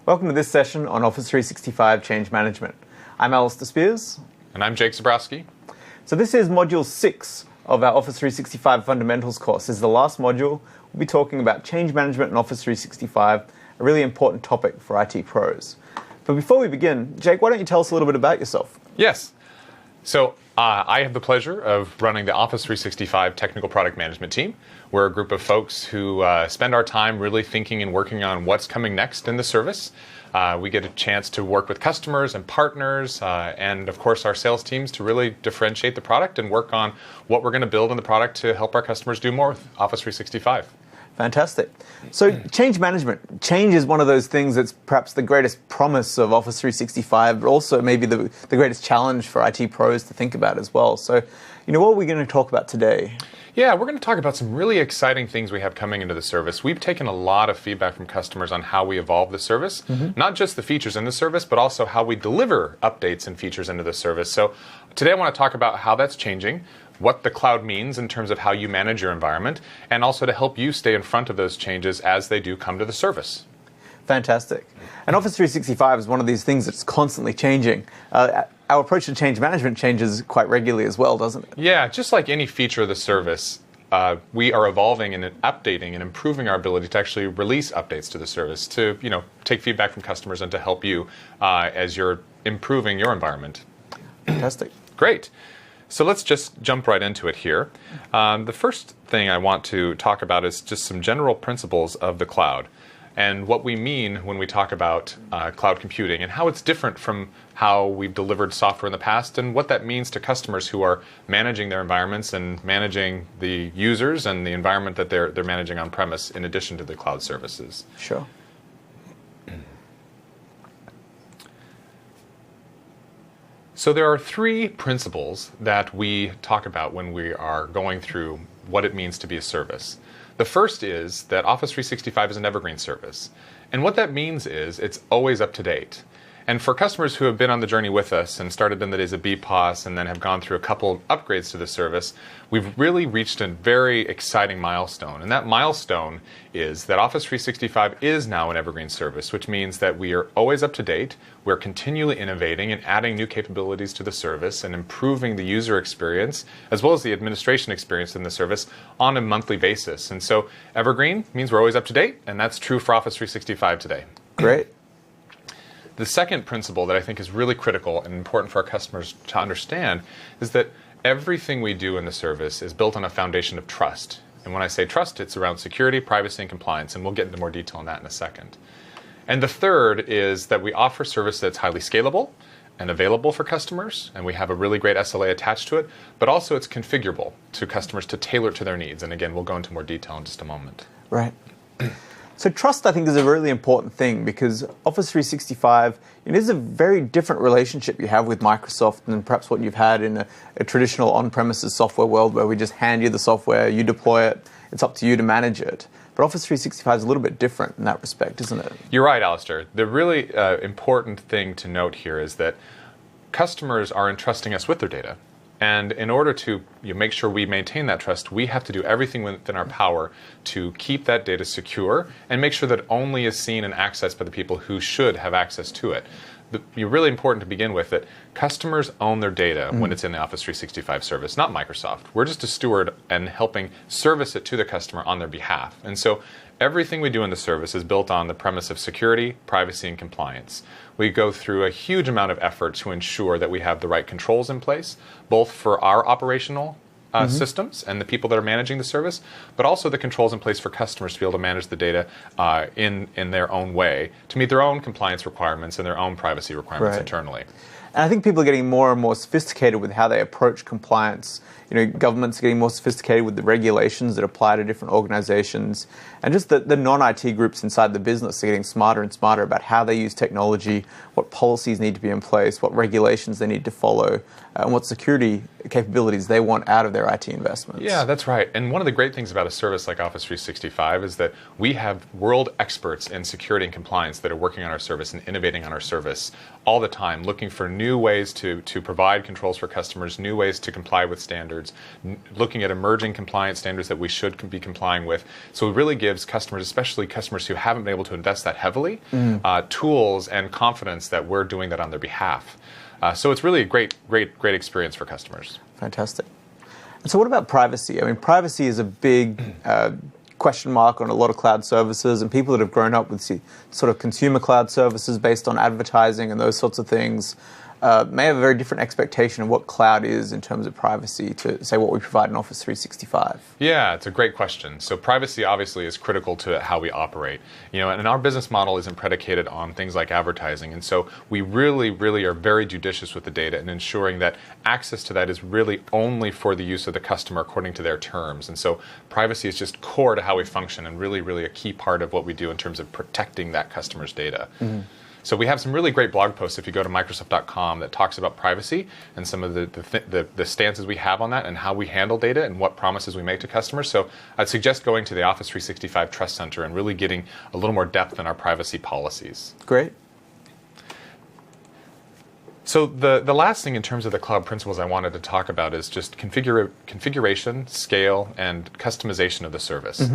Welcome to this session on Office 365 Change Management. I'm Alistair Spears. And I'm Jake Zabrowski. So this is Module 6 of our Office 365 Fundamentals course. This is the last module. We'll be talking about change management in Office 365, a really important topic for IT pros. But before we begin, Jake, why don't you tell us a little bit about yourself? Yes. So I have the pleasure of running the Office 365 Technical Product Management team. We're a group of folks who spend our time really thinking and working on what's coming next in the service. We get a chance to work with customers and partners and, of course, our sales teams to really differentiate the product and work on what we're going to build in the product to help our customers do more with Office 365. Fantastic. So change management. Change is one of those things that's perhaps the greatest promise of Office 365, but also maybe the greatest challenge for IT pros to think about as well. So, what are we going to talk about today? Yeah, we're going to talk about some really exciting things we have coming into the service. We've taken a lot of feedback from customers on how we evolve the service, not just the features in the service, but also how we deliver updates and features into the service. So today I want to talk about how that's changing, what the cloud means in terms of how you manage your environment, and also to help you stay in front of those changes as they do come to the service. Fantastic. And Office 365 is one of these things that's constantly changing. Our approach to change management changes quite regularly as well, doesn't it? Yeah, just like any feature of the service, we are evolving and updating and improving our ability to actually release updates to the service, to take feedback from customers and to help you as you're improving your environment. Fantastic. Great. So let's just jump right into it here. The first thing I want to talk about is just some general principles of the cloud and what we mean when we talk about cloud computing and how it's different from how we've delivered software in the past and what that means to customers who are managing their environments and managing the users and the environment that they're managing on premise in addition to the cloud services. Sure. So there are three principles that we talk about when we are going through what it means to be a service. The first is that Office 365 is an evergreen service. And what that means is it's always up to date. And for customers who have been on the journey with us and started in the days of BPOS and then have gone through a couple of upgrades to the service, we've really reached a very exciting milestone. And that milestone is that Office 365 is now an evergreen service, which means that we are always up to date. We're continually innovating and adding new capabilities to the service and improving the user experience as well as the administration experience in the service on a monthly basis. And so evergreen means we're always up to date, and that's true for Office 365 today. Great. The second principle that I think is really critical and important for our customers to understand is that everything we do in the service is built on a foundation of trust. And when I say trust, it's around security, privacy, and compliance, and we'll get into more detail on that in a second. And the third is that we offer service that's highly scalable and available for customers, and we have a really great SLA attached to it, but also it's configurable to customers to tailor it to their needs. And again, we'll go into more detail in just a moment. Right. So trust, I think, is a really important thing because Office 365, it is a very different relationship you have with Microsoft than perhaps what you've had in a traditional on-premises software world where we just hand you the software, you deploy it, it's up to you to manage it. But Office 365 is a little bit different in that respect, isn't it? You're right, Alistair. The really important thing to note here is that customers are entrusting us with their data. And in order to make sure we maintain that trust, we have to do everything within our power to keep that data secure and make sure that it only is seen and accessed by the people who should have access to it. It's really important to begin with that customers own their data when it's in the Office 365 service, not Microsoft. We're just a steward and helping service it to the customer on their behalf. And so everything we do in the service is built on the premise of security, privacy, and compliance. We go through a huge amount of effort to ensure that we have the right controls in place, both for our operational systems and the people that are managing the service, but also the controls in place for customers to be able to manage the data in their own way to meet their own compliance requirements and their own privacy requirements internally. And I think people are getting more and more sophisticated with how they approach compliance. Governments are getting more sophisticated with the regulations that apply to different organizations. And just the non-IT groups inside the business are getting smarter and smarter about how they use technology, what policies need to be in place, what regulations they need to follow, and what security capabilities they want out of their IT investments. Yeah, that's right. And one of the great things about a service like Office 365 is that we have world experts in security and compliance that are working on our service and innovating on our service all the time, looking for new ways to provide controls for customers, new ways to comply with standards, looking at emerging compliance standards that we should be complying with. So it really gives customers, especially customers who haven't been able to invest that heavily, tools and confidence that we're doing that on their behalf. So it's really a great experience for customers. Fantastic. And so what about privacy? I mean, privacy is a big question mark on a lot of cloud services, and people that have grown up with sort of consumer cloud services based on advertising and those sorts of things may have a very different expectation of what cloud is in terms of privacy to, say, what we provide in Office 365. Yeah, it's a great question. So privacy obviously is critical to how we operate. And our business model isn't predicated on things like advertising. And so we really are very judicious with the data and ensuring that access to that is really only for the use of the customer according to their terms. And so privacy is just core to how we function and really a key part of what we do in terms of protecting that customer's data. So we have some really great blog posts if you go to Microsoft.com that talks about privacy and some of the stances we have on that and how we handle data and what promises we make to customers. So I'd suggest going to the Office 365 Trust Center and really getting a little more depth in our privacy policies. Great. So the last thing in terms of the cloud principles I wanted to talk about is just configuration, scale, and customization of the service.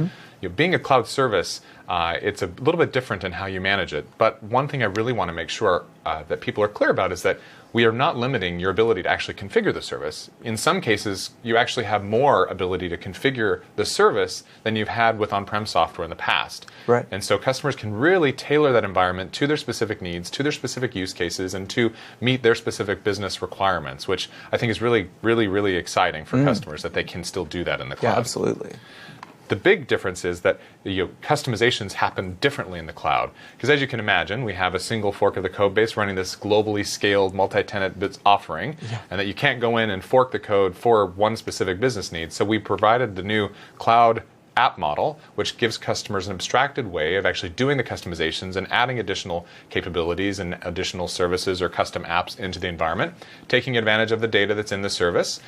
Being a cloud service, it's a little bit different in how you manage it. But one thing I really want to make sure that people are clear about is that we are not limiting your ability to actually configure the service. In some cases, you actually have more ability to configure the service than you've had with on-prem software in the past. Right. And so customers can really tailor that environment to their specific needs, to their specific use cases, and to meet their specific business requirements, which I think is really exciting for customers that they can still do that in the cloud. Yeah, absolutely. The big difference is that customizations happen differently in the cloud. Because as you can imagine, we have a single fork of the code base running this globally scaled multi-tenant offering, and that you can't go in and fork the code for one specific business need. So we provided the new cloud app model, which gives customers an abstracted way of actually doing the customizations and adding additional capabilities and additional services or custom apps into the environment, taking advantage of the data that's in the service,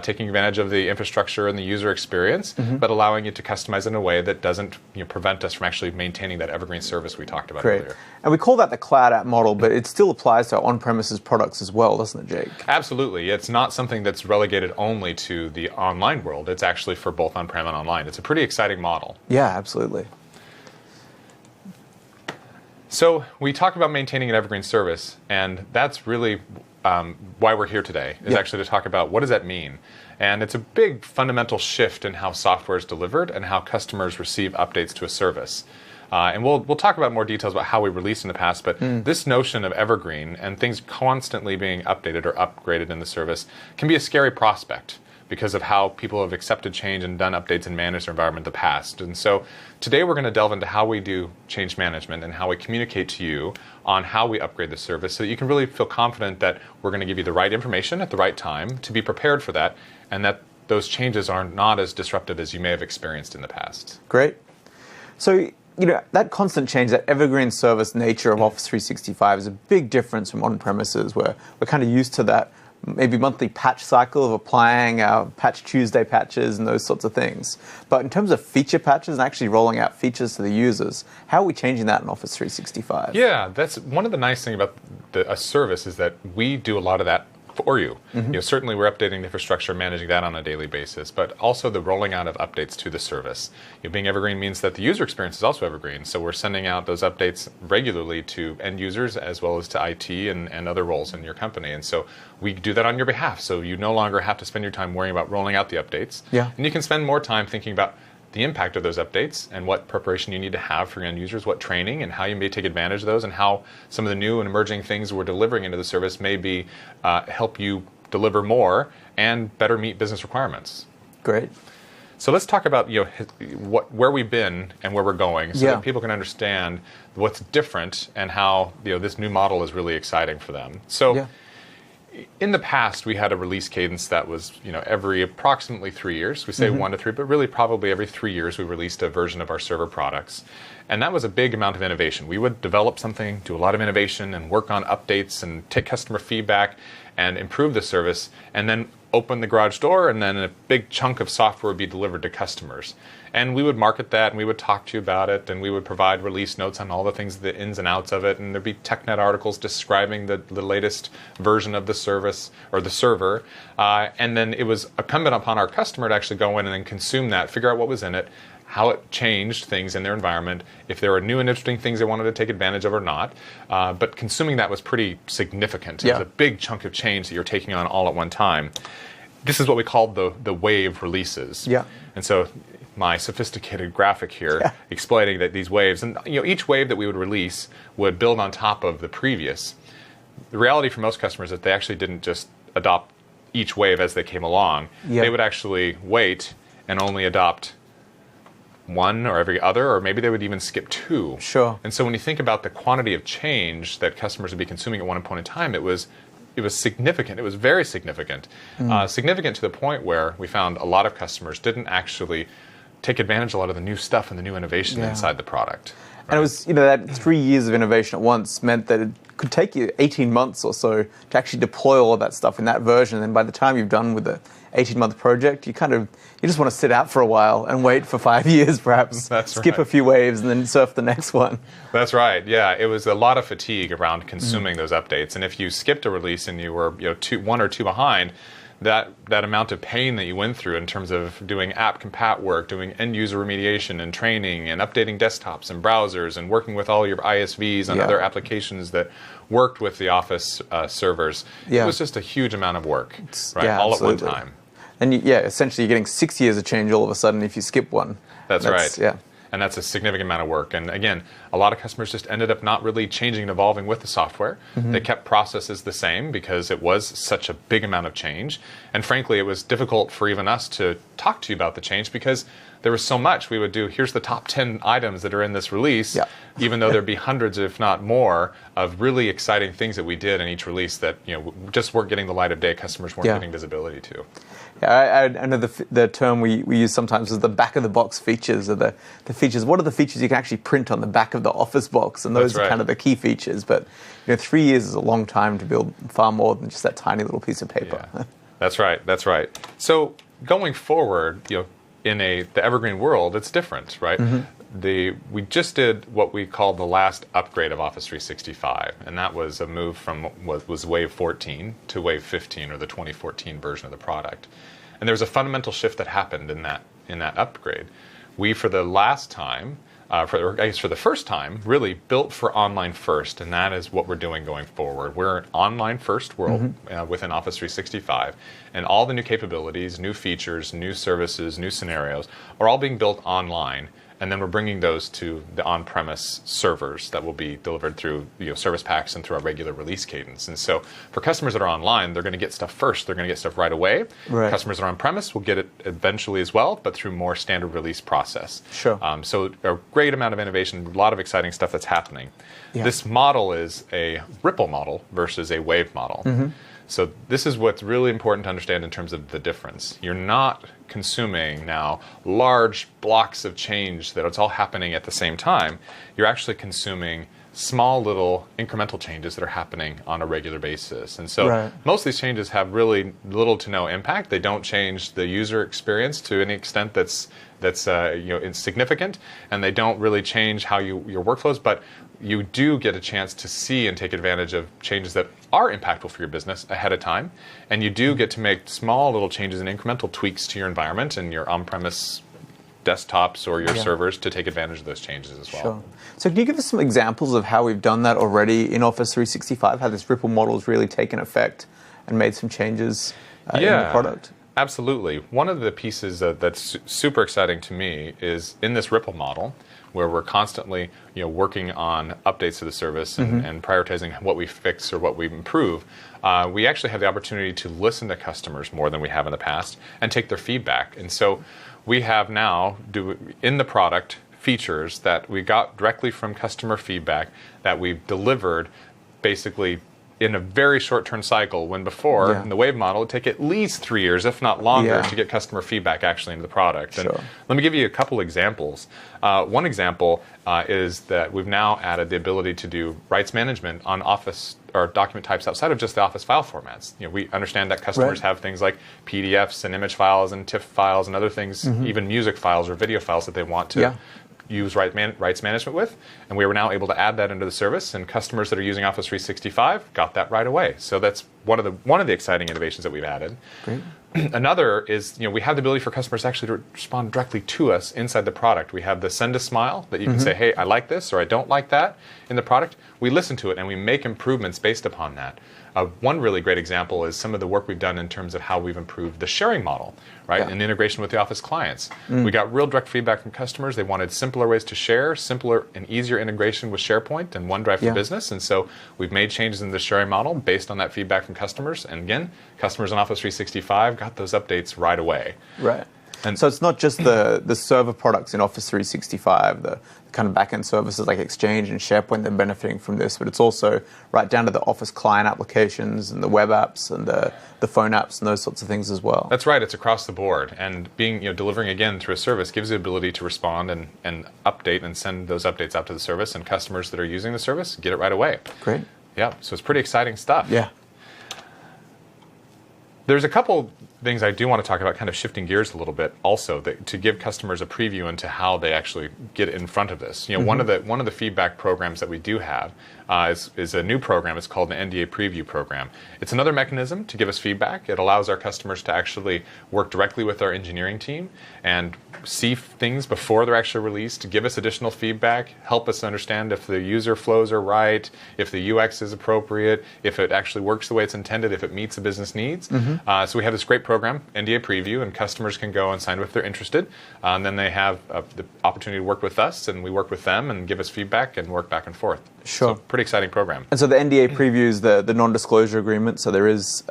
taking advantage of the infrastructure and the user experience, but allowing you to customize in a way that doesn't prevent us from actually maintaining that evergreen service we talked about earlier. And we call that the cloud app model, but it still applies to on-premises products as well, doesn't it, Jake? Absolutely. It's not something that's relegated only to the online world. It's actually for both on-prem and online. It's a pretty exciting model. Yeah, absolutely. So we talk about maintaining an evergreen service, and that's really why we're here today, is actually to talk about what does that mean. And it's a big fundamental shift in how software is delivered and how customers receive updates to a service. And we'll talk about more details about how we released in the past, but this notion of evergreen and things constantly being updated or upgraded in the service can be a scary prospect because of how people have accepted change and done updates and managed their environment in the past. And so today we're going to delve into how we do change management and how we communicate to you on how we upgrade the service so that you can really feel confident that we're going to give you the right information at the right time to be prepared for that, and that those changes are not as disruptive as you may have experienced in the past. Great. So, that constant change, that evergreen service nature of Office 365 is a big difference from on-premises, where we're kind of used to that maybe monthly patch cycle of applying our Patch Tuesday patches and those sorts of things. But in terms of feature patches and actually rolling out features to the users, how are we changing that in Office 365? Yeah, that's one of the nice things about a service is that we do a lot of that for you. Certainly we're updating the infrastructure, managing that on a daily basis, but also the rolling out of updates to the service. Being evergreen means that the user experience is also evergreen, so we're sending out those updates regularly to end users as well as to IT and other roles in your company. And so we do that on your behalf, so you no longer have to spend your time worrying about rolling out the updates. And you can spend more time thinking about the impact of those updates and what preparation you need to have for your end users, what training and how you may take advantage of those, and how some of the new and emerging things we're delivering into the service may be help you deliver more and better meet business requirements. Great. So let's talk about where we've been and where we're going, so that people can understand what's different and how this new model is really exciting for them. So. In the past, we had a release cadence that was, every approximately 3 years. We say 1 to 3, but really probably every 3 years we released a version of our server products. And that was a big amount of innovation. We would develop something, do a lot of innovation, and work on updates and take customer feedback and improve the service. And then open the garage door, and then a big chunk of software would be delivered to customers. And we would market that, and we would talk to you about it, and we would provide release notes on all the things, the ins and outs of it, and there'd be TechNet articles describing the latest version of the service or the server. And then it was incumbent upon our customer to actually go in and then consume that, figure out what was in it, how it changed things in their environment, if there were new and interesting things they wanted to take advantage of or not. But consuming that was pretty significant. It was a big chunk of change that you're taking on all at one time. This is what we called the wave releases. Yeah. And so my sophisticated graphic here explaining that these waves, and each wave that we would release would build on top of the previous. The reality for most customers is that they actually didn't just adopt each wave as they came along. They would actually wait and only adopt one or every other, or maybe they would even skip two. Sure. And so when you think about the quantity of change that customers would be consuming at one point in time, it was significant. It was very significant. Significant to the point where we found a lot of customers didn't actually take advantage of a lot of the new stuff and the new innovation inside the product. Right? And it was, that 3 years of innovation at once meant that it could take you 18 months or so to actually deploy all of that stuff in that version. And by the time you've done with the 18-month project, you just want to sit out for a while and wait for 5 years, perhaps. Skip a few waves and then surf the next one. That's right. Yeah, it was a lot of fatigue around consuming those updates. And if you skipped a release and you were 1 or 2 behind, that amount of pain that you went through in terms of doing app compat work, doing end user remediation and training and updating desktops and browsers and working with all your ISVs and other applications that worked with the Office servers, it was just a huge amount of work, all at one time. And essentially you're getting 6 years of change all of a sudden if you skip one. That's right. Yeah. And that's a significant amount of work. And again, a lot of customers just ended up not really changing and evolving with the software. They kept processes the same because it was such a big amount of change. And frankly, it was difficult for even us to talk to you about the change because there was so much. We would do, here's the top 10 items that are in this release, even though there'd be hundreds, if not more, of really exciting things that we did in each release that just weren't getting the light of day, customers weren't getting visibility to. Yeah, I know the term we use sometimes is the back-of-the-box features, or the features. What are the features you can actually print on the back of the Office box? And those are kind of the key features. But 3 years is a long time to build far more than just that tiny little piece of paper. Yeah. That's right. That's right. So going forward, in the evergreen world, it's different, right? We just did what we call the last upgrade of Office 365, and that was a move from what was Wave 14 to Wave 15, or the 2014 version of the product. And there was a fundamental shift that happened in that upgrade. We, for the last time, for the first time, really built for online first, and that is what we're doing going forward. We're an online first world within Office 365, and all the new capabilities, new features, new services, new scenarios are all being built online. And then we're bringing those to the on-premise servers that will be delivered through service packs and through our regular release cadence. And so for customers that are online, they're going to get stuff first. They're going to get stuff right away. Customers that are on-premise will get it eventually as well, but through more standard release process. Sure. So a great amount of innovation, a lot of exciting stuff that's happening. This model is a ripple model versus a wave model. So this is what's really important to understand in terms of the difference. You're not consuming now large blocks of change that it's all happening at the same time. You're actually consuming small little incremental changes that are happening on a regular basis. And so most of these changes have really little to no impact. They don't change the user experience to any extent that's insignificant, and they don't really change how your workflows, but you do get a chance to see and take advantage of changes that are impactful for your business ahead of time, and you do get to make small little changes and incremental tweaks to your environment and your on-premise desktops or your servers to take advantage of those changes as well. Sure. So can you give us some examples of how we've done that already in Office 365, how this ripple model has really taken effect and made some changes in the product? Absolutely. One of the pieces that's super exciting to me is in this ripple model, where we're constantly working on updates to the service and prioritizing what we fix or what we improve, we actually have the opportunity to listen to customers more than we have in the past and take their feedback. And so we have now, in the product, features that we got directly from customer feedback that we've delivered basically in a very short-term cycle, when before, in the Wave model, it would take at least 3 years, if not longer, to get customer feedback actually into the product. And let me give you a couple examples. One example is that we've now added the ability to do rights management on Office or document types outside of just the Office file formats. We understand that customers have things like PDFs and image files and TIFF files and other things, even music files or video files that they want to use rights management with, and we were now able to add that into the service, and customers that are using Office 365 got that right away. So that's one of the exciting innovations that we've added. Great. Another is, we have the ability for customers actually to respond directly to us inside the product. We have the send a smile that you can say, hey, I like this or I don't like that in the product. We listen to it and we make improvements based upon that. One really great example is some of the work we've done in terms of how we've improved the sharing model, right, and integration with the Office clients. We got real direct feedback from customers. They wanted simpler ways to share, simpler and easier integration with SharePoint and OneDrive for Business, and so we've made changes in the sharing model based on that feedback from customers. And again, customers on Office 365 got those updates right away. Right. And so it's not just the server products in Office 365, the kind of back-end services like Exchange and SharePoint that are benefiting from this, but it's also right down to the Office client applications and the web apps and the phone apps and those sorts of things as well. That's right. It's across the board. And being, delivering again through a service gives the ability to respond and update and send those updates out to the service, and customers that are using the service get it right away. Great. Yeah. So it's pretty exciting stuff. Yeah. There's a couple things I do want to talk about, kind of shifting gears a little bit also, to give customers a preview into how they actually get in front of this. One of the feedback programs that we do have is a new program. It's called the NDA Preview Program. It's another mechanism to give us feedback. It allows our customers to actually work directly with our engineering team and see things before they're actually released, to give us additional feedback, help us understand if the user flows are right, if the UX is appropriate, if it actually works the way it's intended, if it meets the business needs. So we have this great program, NDA Preview, and customers can go and sign up if they're interested. And then they have the opportunity to work with us, and we work with them and give us feedback and work back and forth. Sure. So pretty exciting program. And so the NDA Preview is the non-disclosure agreement, so there is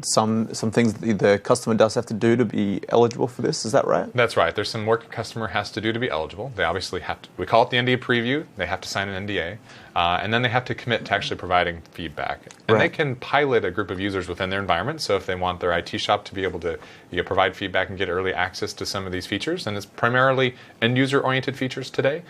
some things that the customer does have to do to be eligible for this, is that right? That's right. There's some work a customer has to do to be eligible. They obviously have to, we call it the NDA Preview, they have to sign an NDA, and then they have to commit to actually providing feedback. And they can pilot a group of users within their environment, so if they want their IT shop to be able to provide feedback and get early access to some of these features, and it's primarily end-user-oriented features today,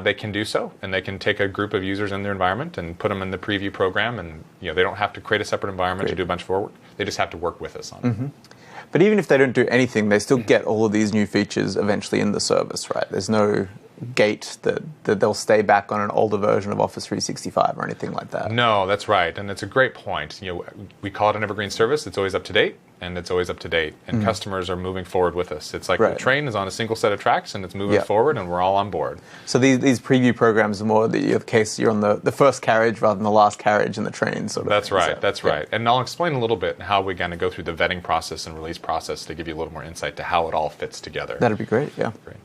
they can do so, and they can take a group of users in their environment and put them in the preview program, and they don't have to create a separate environment to do a bunch of work. They just have to work with us on it. But even if they don't do anything, they still get all of these new features eventually in the service, right? There's no gate that they'll stay back on an older version of Office 365 or anything like that. No, that's right, and it's a great point. We call it an evergreen service. It's always up to date, and it's always up to date, and customers are moving forward with us. It's like the train is on a single set of tracks, and it's moving forward, and we're all on board. So these preview programs are more the case you're on the first carriage rather than the last carriage in the train. Sort of. That's right. That's right. And I'll explain a little bit how we're going to go through the vetting process and release process to give you a little more insight to how it all fits together. That'd be great. Yeah. Great.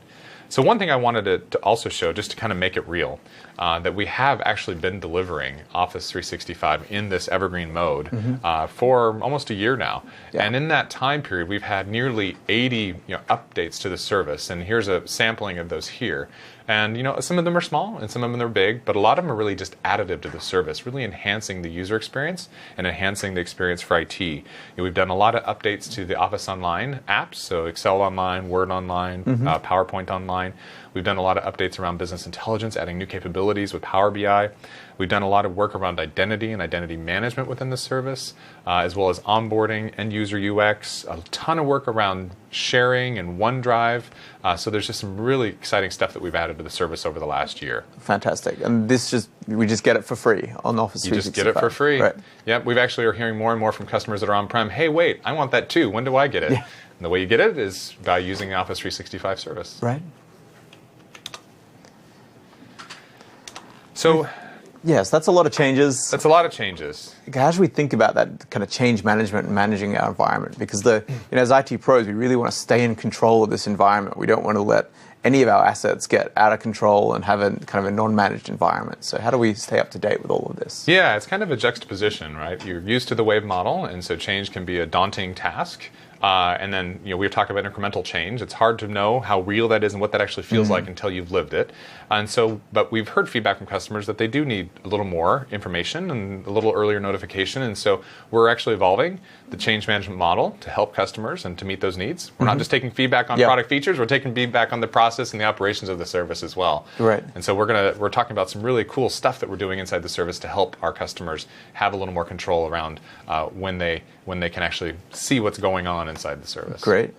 So one thing I wanted to also show, just to kind of make it real, that we have actually been delivering Office 365 in this evergreen mode for almost a year now. Yeah. And in that time period, we've had nearly 80 updates to the service. And here's a sampling of those here. And some of them are small and some of them are big, but a lot of them are really just additive to the service, really enhancing the user experience and enhancing the experience for IT. We've done a lot of updates to the Office Online apps, so Excel Online, Word Online, PowerPoint Online. We've done a lot of updates around business intelligence, adding new capabilities with Power BI. We've done a lot of work around identity and identity management within the service, as well as onboarding, end-user UX, a ton of work around sharing and OneDrive. So there's just some really exciting stuff that we've added to the service over the last year. Fantastic. And we just get it for free on Office 365. You just get it for free. Right. Yep, we've actually are hearing more and more from customers that are on-prem, hey, wait, I want that too. When do I get it? Yeah. And the way you get it is by using the Office 365 service. Right. So, yes, that's a lot of changes. That's a lot of changes. How should we think about that kind of change management and managing our environment? Because as IT pros, we really want to stay in control of this environment. We don't want to let any of our assets get out of control and have a kind of a non-managed environment. So how do we stay up to date with all of this? Yeah, it's kind of a juxtaposition, right? You're used to the Wave model, and so change can be a daunting task. And then we were talking about incremental change. It's hard to know how real that is and what that actually feels like until you've lived it. And so, but we've heard feedback from customers that they do need a little more information and a little earlier notification. And so we're actually evolving the change management model to help customers and to meet those needs. We're not just taking feedback on product features, we're taking feedback on the process and the operations of the service as well. Right. And so we're talking about some really cool stuff that we're doing inside the service to help our customers have a little more control around when they can actually see what's going on inside the service. Great.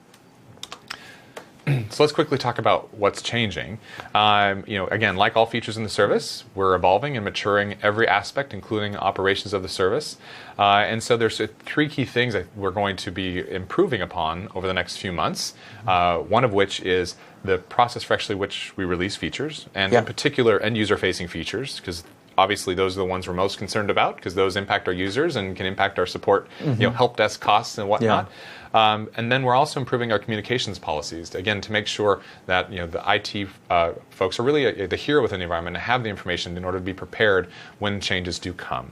So let's quickly talk about what's changing. Again, like all features in the service, we're evolving and maturing every aspect, including operations of the service. And so there's three key things that we're going to be improving upon over the next few months. One of which is the process for actually which we release features, and in particular end-user-facing features, because obviously those are the ones we're most concerned about, because those impact our users and can impact our support, help desk costs and whatnot. And then we're also improving our communications policies, again, to make sure that the IT folks are really the hero within the environment and have the information in order to be prepared when changes do come.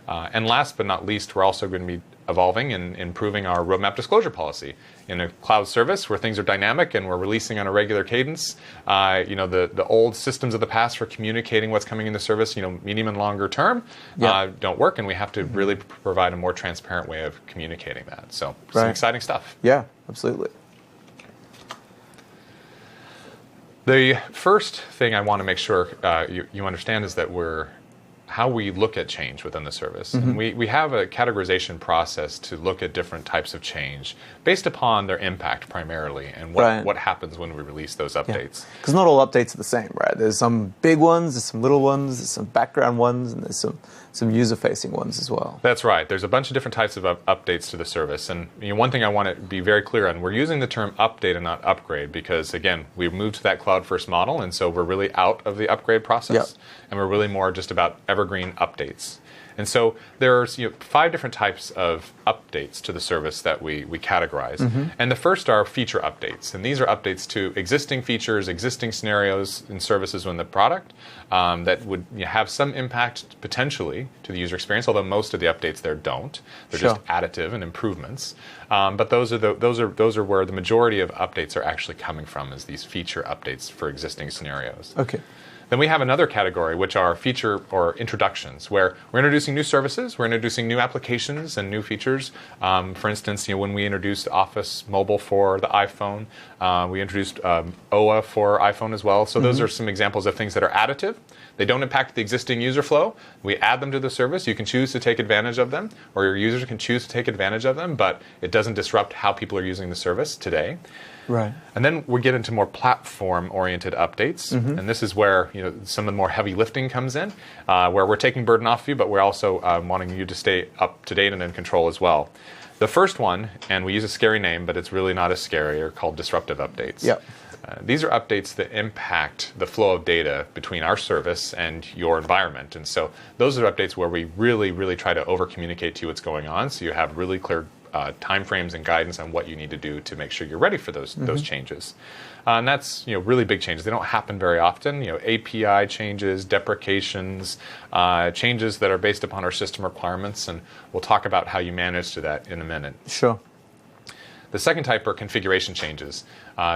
And last but not least, we're also going to be evolving and improving our roadmap disclosure policy. In a cloud service where things are dynamic and we're releasing on a regular cadence, the old systems of the past for communicating what's coming in the service, medium and longer term, don't work, and we have to really provide a more transparent way of communicating that. So some exciting stuff. Yeah, absolutely. The first thing I want to make sure you understand is that how we look at change within the service. And we have a categorization process to look at different types of change based upon their impact primarily and what happens when we release those updates. Because not all updates are the same, right? There's some big ones, there's some little ones, there's some background ones, and there's some user-facing ones as well. That's right. There's a bunch of different types of updates to the service. And one thing I want to be very clear on, we're using the term update and not upgrade because, again, we've moved to that cloud-first model, and so we're really out of the upgrade process. And we're really more just about evergreen updates. And so there's 5 different types of updates to the service that we categorize. And the first are feature updates. And these are updates to existing features, existing scenarios and services in the product that would have some impact potentially to the user experience, although most of the updates there don't. They're just additive and improvements. But those are where the majority of updates are actually coming from, is these feature updates for existing scenarios. Okay. Then we have another category, which are feature or introductions, where we're introducing new services, we're introducing new applications and new features. For instance, when we introduced Office Mobile for the iPhone, we introduced OA for iPhone as well. So those are some examples of things that are additive. They don't impact the existing user flow. We add them to the service. You can choose to take advantage of them, or your users can choose to take advantage of them, but it doesn't disrupt how people are using the service today. Right. And then we get into more platform-oriented updates, and this is where some of the more heavy lifting comes in, where we're taking burden off you, but we're also wanting you to stay up to date and in control as well. The first one, and we use a scary name, but it's really not as scary, are called disruptive updates. These are updates that impact the flow of data between our service and your environment. And so those are updates where we really, really try to over-communicate to you what's going on, so you have really clear timeframes and guidance on what you need to do to make sure you're ready for those changes. And that's really big changes. They don't happen very often. API changes, deprecations, changes that are based upon our system requirements, and we'll talk about how you manage to that in a minute. Sure. The second type are configuration changes.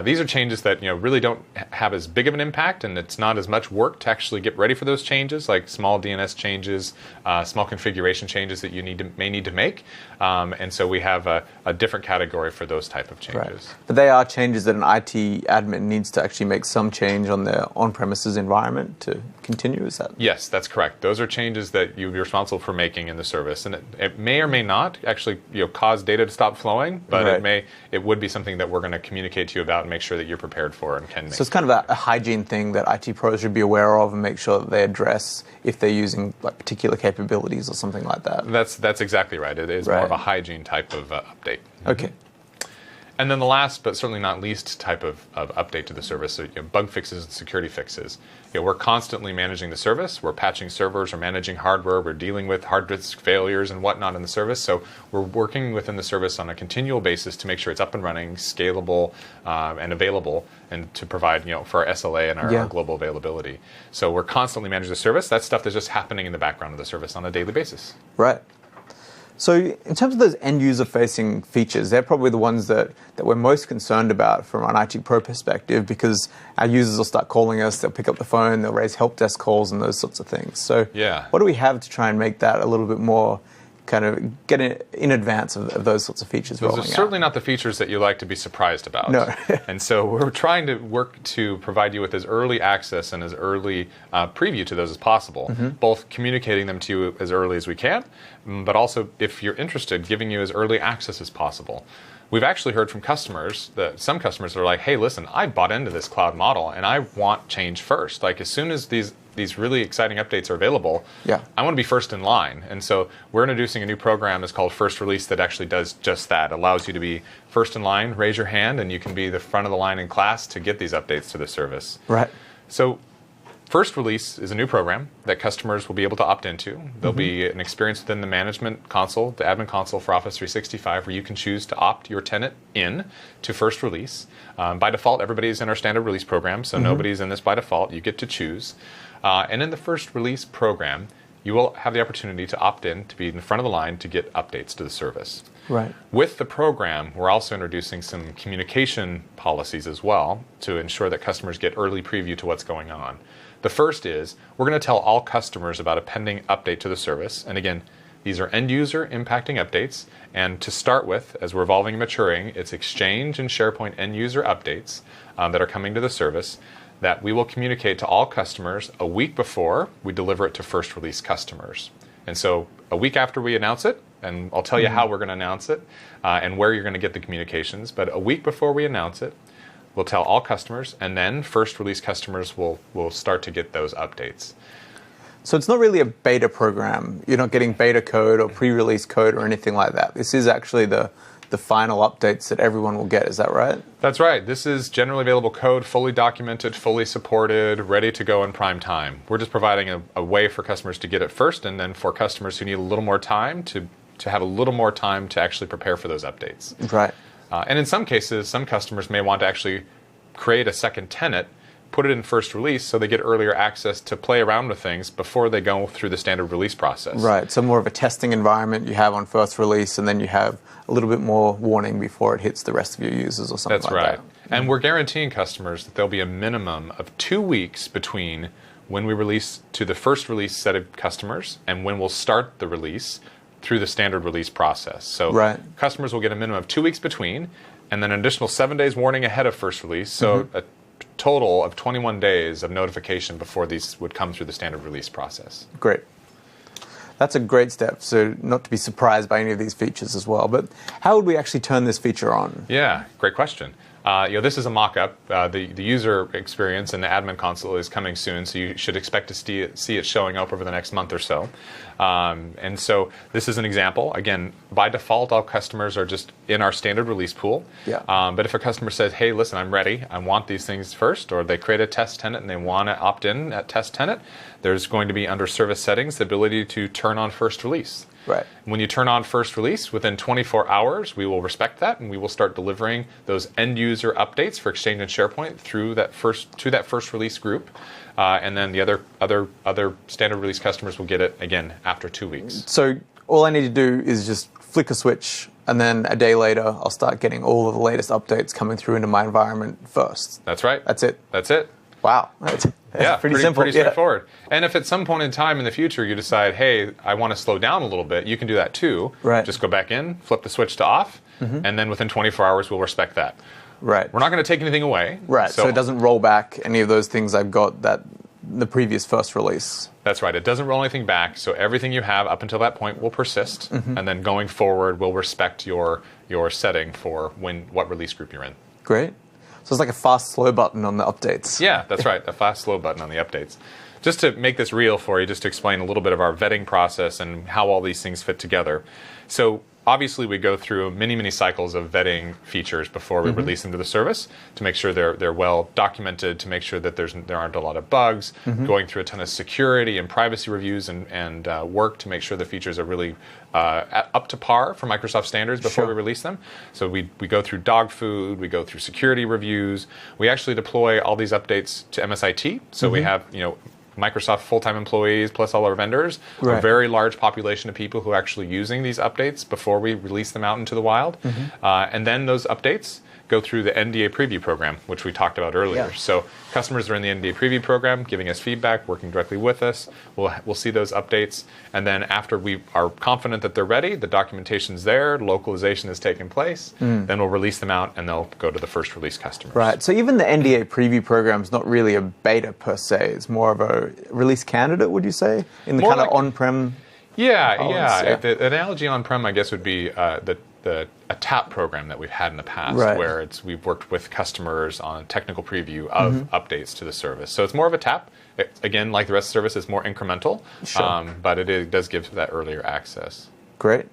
These are changes that really don't have as big of an impact, and it's not as much work to actually get ready for those changes, like small DNS changes, small configuration changes that you may need to make. And so we have a different category for those type of changes. Right. But they are changes that an IT admin needs to actually make some change on their on-premises environment to continue, is that? Yes, that's correct. Those are changes that you'd be responsible for making in the service. And it may or may not actually cause data to stop flowing, but it would be something that we're going to communicate to you about and make sure that you're prepared for and can make. So it's kind of a hygiene thing that IT pros should be aware of and make sure that they address if they're using particular capabilities or something like that. That's exactly right. It is more of a hygiene type of update. Okay. And then the last, but certainly not least, type of update to the service, so bug fixes and security fixes. We're constantly managing the service. We're patching servers, we're managing hardware, we're dealing with hard disk failures and whatnot in the service. So we're working within the service on a continual basis to make sure it's up and running, scalable, and available, and to provide for our SLA and our global availability. So we're constantly managing the service. That's stuff that's just happening in the background of the service on a daily basis. Right. So in terms of those end-user facing features, they're probably the ones that we're most concerned about from an IT pro perspective, because our users will start calling us, they'll pick up the phone, they'll raise help desk calls and those sorts of things. So what do we have to try and make that a little bit more kind of get in advance of those sorts features rolling out? Those are certainly not the features that you like to be surprised about. No. And so we're trying to work to provide you with as early access and as early preview to those as possible, both communicating them to you as early as we can, but also, if you're interested, giving you as early access as possible. We've actually heard from customers that some customers are like, hey, listen, I bought into this cloud model and I want change first. Like, as soon as these really exciting updates are available, I want to be first in line. And so we're introducing a new program that's called First Release that actually does just that. It allows you to be first in line, raise your hand, and you can be the front of the line in class to get these updates to the service. Right. So First Release is a new program that customers will be able to opt into. There'll be an experience within the management console, the admin console for Office 365, where you can choose to opt your tenant in to First Release. By default, everybody's in our standard release program, so nobody's in this by default. You get to choose. And in the First Release program, you will have the opportunity to opt in to be in the front of the line to get updates to the service. Right. With the program, we're also introducing some communication policies as well to ensure that customers get early preview to what's going on. The first is, we're going to tell all customers about a pending update to the service. And again, these are end-user impacting updates. And to start with, as we're evolving and maturing, it's Exchange and SharePoint end-user updates that are coming to the service that we will communicate to all customers a week before we deliver it to First Release customers. And so a week after we announce it, and I'll tell you how we're going to announce it and where you're going to get the communications, but a week before we announce it, we'll tell all customers, and then First Release customers will start to get those updates. So it's not really a beta program. You're not getting beta code or pre-release code or anything like that. This is actually the final updates that everyone will get. Is that right? That's right. This is generally available code, fully documented, fully supported, ready to go in prime time. We're just providing a way for customers to get it first, and then for customers who need a little more time to have a little more time to actually prepare for those updates. Right. And in some cases, some customers may want to actually create a second tenant, put it in First Release so they get earlier access to play around with things before they go through the standard release process. Right, so more of a testing environment you have on First Release, and then you have a little bit more warning before it hits the rest of your users or something like that. That's right. And we're guaranteeing customers that there'll be a minimum of 2 weeks between when we release to the First Release set of customers and when we'll start the release through the standard release process. So customers will get a minimum of 2 weeks between, and then an additional 7 days warning ahead of First Release. So a total of 21 days of notification before these would come through the standard release process. Great. That's a great step, so not to be surprised by any of these features as well. But how would we actually turn this feature on? Yeah, great question. This is a mock-up. The user experience in the admin console is coming soon, so you should expect to see it showing up over the next month or so. And so this is an example. Again, by default, all customers are just in our standard release pool. But if a customer says, hey, listen, I'm ready, I want these things first, or they create a test tenant and they want to opt in at test tenant, there's going to be, under service settings, the ability to turn on First Release. Right. When you turn on First Release, within 24 hours, we will respect that, and we will start delivering those end-user updates for Exchange and SharePoint through that First Release group, and then the other standard release customers will get it again after 2 weeks. So all I need to do is just flick a switch, and then a day later, I'll start getting all of the latest updates coming through into my environment first. That's right. That's it. That's it. Wow. That's pretty simple. Pretty straightforward. And if at some point in time in the future you decide, hey, I want to slow down a little bit, you can do that too. Right. Just go back in, flip the switch to off, and then within 24 hours we'll respect that. Right. We're not going to take anything away. Right. So it doesn't roll back any of those things I've got that the previous First Release. That's right. It doesn't roll anything back. So everything you have up until that point will persist, and then going forward we'll respect your setting for what release group you're in. Great. So it's like a fast, slow button on the updates. Yeah, that's right. A fast, slow button on the updates. Just to make this real for you, just to explain a little bit of our vetting process and how all these things fit together. So obviously we go through many cycles of vetting features before we release them to the service to make sure they're well documented, to make sure that there aren't a lot of bugs, going through a ton of security and privacy reviews and work to make sure the features are really up to par for Microsoft standards before we release them. So we go through dog food, we go through security reviews. We actually deploy all these updates to MSIT. So we have Microsoft full-time employees plus all our vendors, a very large population of people who are actually using these updates before we release them out into the wild. And then those updates go through the NDA preview program, which we talked about earlier. So customers are in the NDA preview program, giving us feedback, working directly with us. We'll see those updates. And then after we are confident that they're ready, the documentation's there, localization has taken place, then we'll release them out and they'll go to the first release customers. Right. So even the NDA preview program is not really a beta per se. It's more of a release candidate, would you say? In the kind of on-prem? Yeah. The analogy on-prem, I guess, would be a TAP program that we've had in the past, where we've worked with customers on technical preview of updates to the service. So it's more of a TAP. Again, like the rest of the service, it's more incremental, but it does give that earlier access. Great.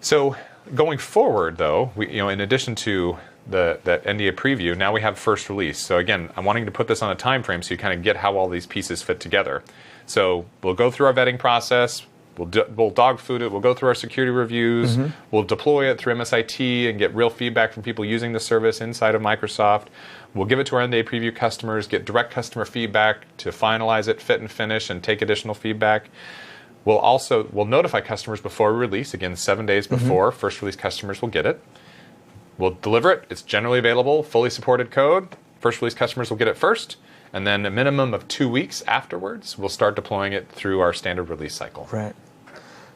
So going forward, though, in addition to that NDA preview, now we have first release. So again, I'm wanting to put this on a time frame so you kind of get how all these pieces fit together. So we'll go through our vetting process. We'll dog food it. We'll go through our security reviews. We'll deploy it through MSIT and get real feedback from people using the service inside of Microsoft. We'll give it to our NDA preview customers, get direct customer feedback to finalize it, fit and finish, and take additional feedback. We'll notify customers before we release. Again, 7 days before first release customers will get it. We'll deliver it. It's generally available, fully supported code. First release customers will get it first. And then a minimum of 2 weeks afterwards, we'll start deploying it through our standard release cycle. Right.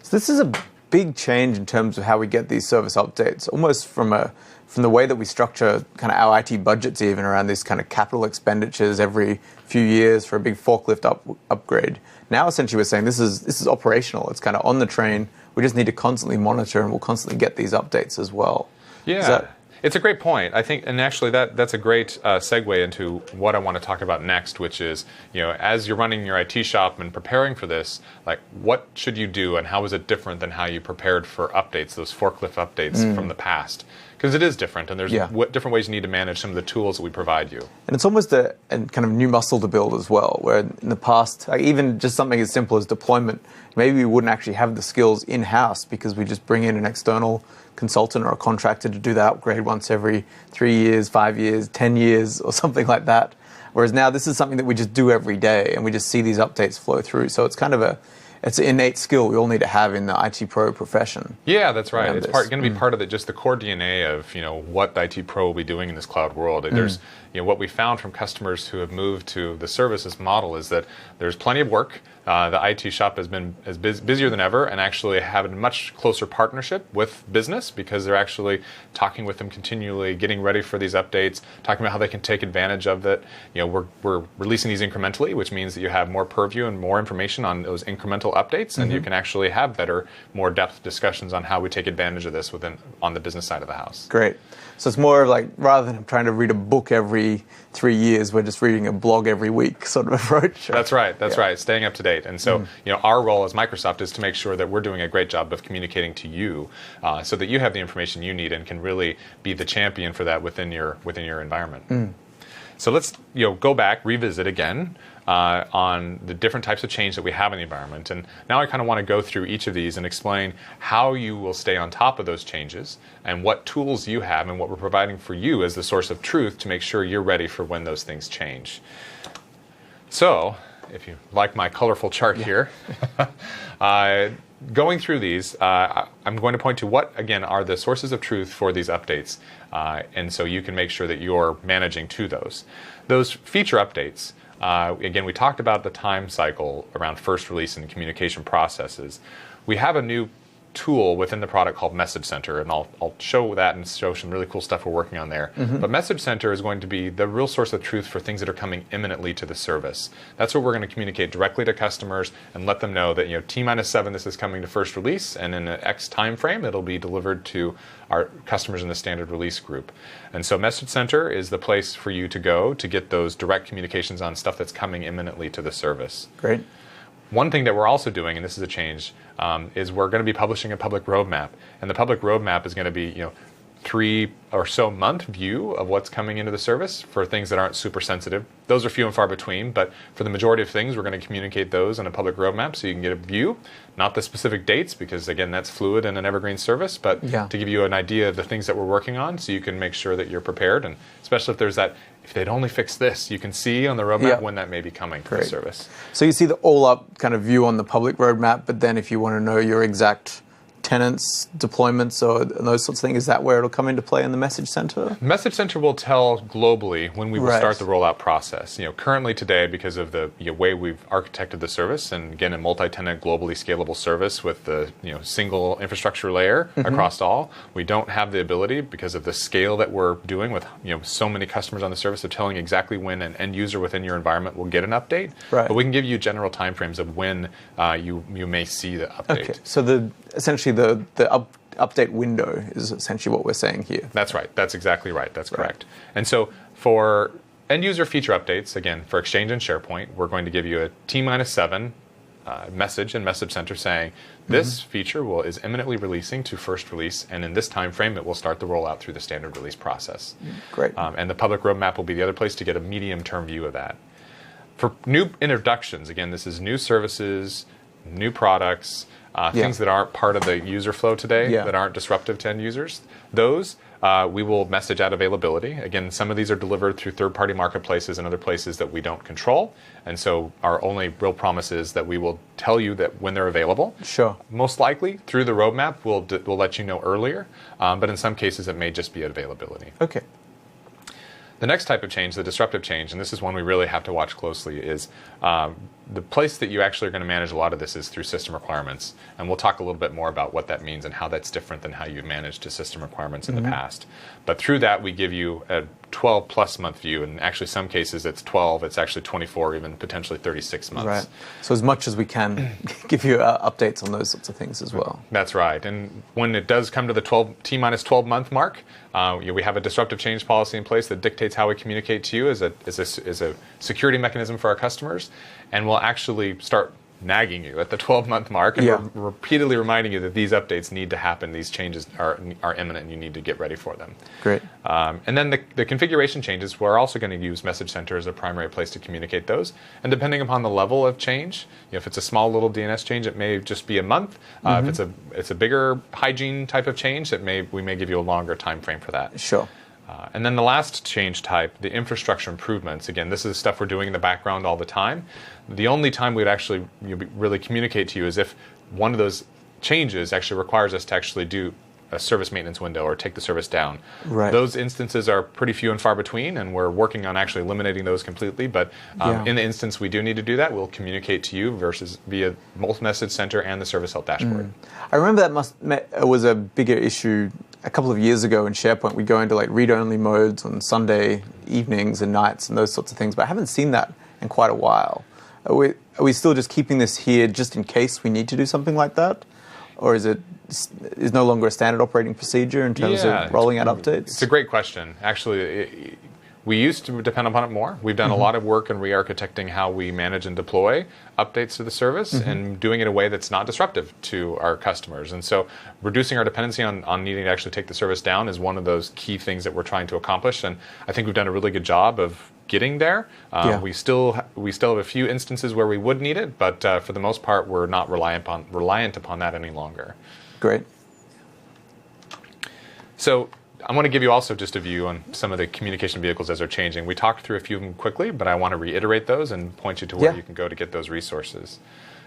So this is a big change in terms of how we get these service updates, almost from the way that we structure kind of our IT budgets, even around these kind of capital expenditures every few years for a big forklift upgrade. Now, essentially, we're saying this is operational. It's kind of on the train. We just need to constantly monitor, and we'll constantly get these updates as well. Yeah. It's a great point. I think, and actually that's a great segue into what I want to talk about next, which is, as you're running your IT shop and preparing for this, like, what should you do and how is it different than how you prepared for updates, those forklift updates from the past? Because it is different, and there's different ways you need to manage some of the tools that we provide you. And it's almost a kind of new muscle to build as well, where in the past, like even just something as simple as deployment, maybe we wouldn't actually have the skills in-house because we just bring in an external consultant or a contractor to do the upgrade once every 3 years, 5 years, 10 years, or something like that. Whereas now this is something that we just do every day, and we just see these updates flow through. So it's kind of it's an innate skill we all need to have in the IT pro profession. Yeah, that's right. It's going to be part of just the core DNA of what the IT pro will be doing in this cloud world. There's what we found from customers who have moved to the services model is that there's plenty of work. The IT shop has been busier than ever, and actually having a much closer partnership with business because they're actually talking with them continually, getting ready for these updates, talking about how they can take advantage of it. We're releasing these incrementally, which means that you have more purview and more information on those incremental updates, and you can actually have better, more depth discussions on how we take advantage of this on the business side of the house. Great. So it's more of like, rather than trying to read a book every 3 years, we're just reading a blog every week sort of approach. That's right. That's right. Staying up to date. And so, our role as Microsoft is to make sure that we're doing a great job of communicating to you so that you have the information you need and can really be the champion for that within your environment. So let's go back, revisit again on the different types of change that we have in the environment. And now I kind of want to go through each of these and explain how you will stay on top of those changes and what tools you have and what we're providing for you as the source of truth to make sure you're ready for when those things change. So, if you like my colorful chart here, going through these, I'm going to point to what, again, are the sources of truth for these updates. And so you can make sure that you're managing to those. Those feature updates, again, we talked about the time cycle around first release and communication processes. We have a new tool within the product called Message Center, and I'll show that and show some really cool stuff we're working on there. But Message Center is going to be the real source of truth for things that are coming imminently to the service. That's what we're going to communicate directly to customers and let them know that T-7 this is coming to first release, and in an X time frame it'll be delivered to our customers in the standard release group. And so Message Center is the place for you to go to get those direct communications on stuff that's coming imminently to the service. Great. One thing that we're also doing, and this is a change, is we're going to be publishing a public roadmap. And the public roadmap is going to be, 3 or so month view of what's coming into the service for things that aren't super sensitive. Those are few and far between, but for the majority of things, we're going to communicate those in a public roadmap so you can get a view, not the specific dates, because again, that's fluid in an evergreen service, but to give you an idea of the things that we're working on so you can make sure that you're prepared, and especially if there's that, if they'd only fix this, you can see on the roadmap when that may be coming to the service. So you see the all-up kind of view on the public roadmap, but then if you want to know your exact tenants, deployments, or those sorts of things, is that where it'll come into play in the Message Center? Message Center will tell globally when we will start the rollout process. Currently today, because of the way we've architected the service, and again, a multi-tenant, globally scalable service with the single infrastructure layer across all, we don't have the ability, because of the scale that we're doing with so many customers on the service, of telling exactly when an end user within your environment will get an update. But we can give you general timeframes of when you may see the update. Okay, so essentially the update window is essentially what we're saying here. That's right. That's exactly right. That's correct. And so for end user feature updates, again, for Exchange and SharePoint, we're going to give you a T-7 message in Message Center saying this feature is imminently releasing to first release, and in this time frame, it will start the rollout through the standard release process. Great. And the public roadmap will be the other place to get a medium-term view of that. For new introductions, again, this is new services, new products, things that aren't part of the user flow today, that aren't disruptive to end users. Those we will message out availability. Again, some of these are delivered through third-party marketplaces and other places that we don't control. And so our only real promise is that we will tell you that when they're available. Sure. Most likely, through the roadmap, we'll let you know earlier. But in some cases, it may just be availability. Okay. The next type of change, the disruptive change, and this is one we really have to watch closely, is the place that you actually are going to manage a lot of this is through system requirements. And we'll talk a little bit more about what that means and how that's different than how you've managed to system requirements in the past. But through that, we give you a 12-plus month view. And actually, some cases, it's 12. It's actually 24, even potentially 36 months. Right. So as much as we can give you updates on those sorts of things as well. That's right. And when it does come to the T-12 month mark, we have a disruptive change policy in place that dictates how we communicate to you as a security mechanism for our customers. And we'll actually start nagging you at the 12-month mark and we're repeatedly reminding you that these updates need to happen, these changes are imminent, and you need to get ready for them. Great. And then the configuration changes, we're also going to use Message Center as a primary place to communicate those. And depending upon the level of change, if it's a small little DNS change, it may just be a month. If it's a bigger hygiene type of change, we may give you a longer time frame for that. Sure. And then the last change type, the infrastructure improvements. Again, this is stuff we're doing in the background all the time. The only time we'd actually really communicate to you is if one of those changes actually requires us to actually do a service maintenance window or take the service down. Right. Those instances are pretty few and far between, and we're working on actually eliminating those completely. But in the instance we do need to do that, we'll communicate to you via both Message Center and the Service Health Dashboard. I remember that was a bigger issue a couple of years ago in SharePoint. We go into like read-only modes on Sunday evenings and nights and those sorts of things, but I haven't seen that in quite a while. Are we still just keeping this here just in case we need to do something like that? Or is no longer a standard operating procedure in terms of rolling out updates? It's a great question. Actually, we used to depend upon it more. We've done a lot of work in re-architecting how we manage and deploy updates to the service and doing it in a way that's not disruptive to our customers. And so reducing our dependency on needing to actually take the service down is one of those key things that we're trying to accomplish. And I think we've done a really good job of getting there. We still have a few instances where we would need it, but for the most part, we're not reliant upon that any longer. Great. So I want to give you also just a view on some of the communication vehicles as they're changing. We talked through a few of them quickly, but I want to reiterate those and point you to where you can go to get those resources.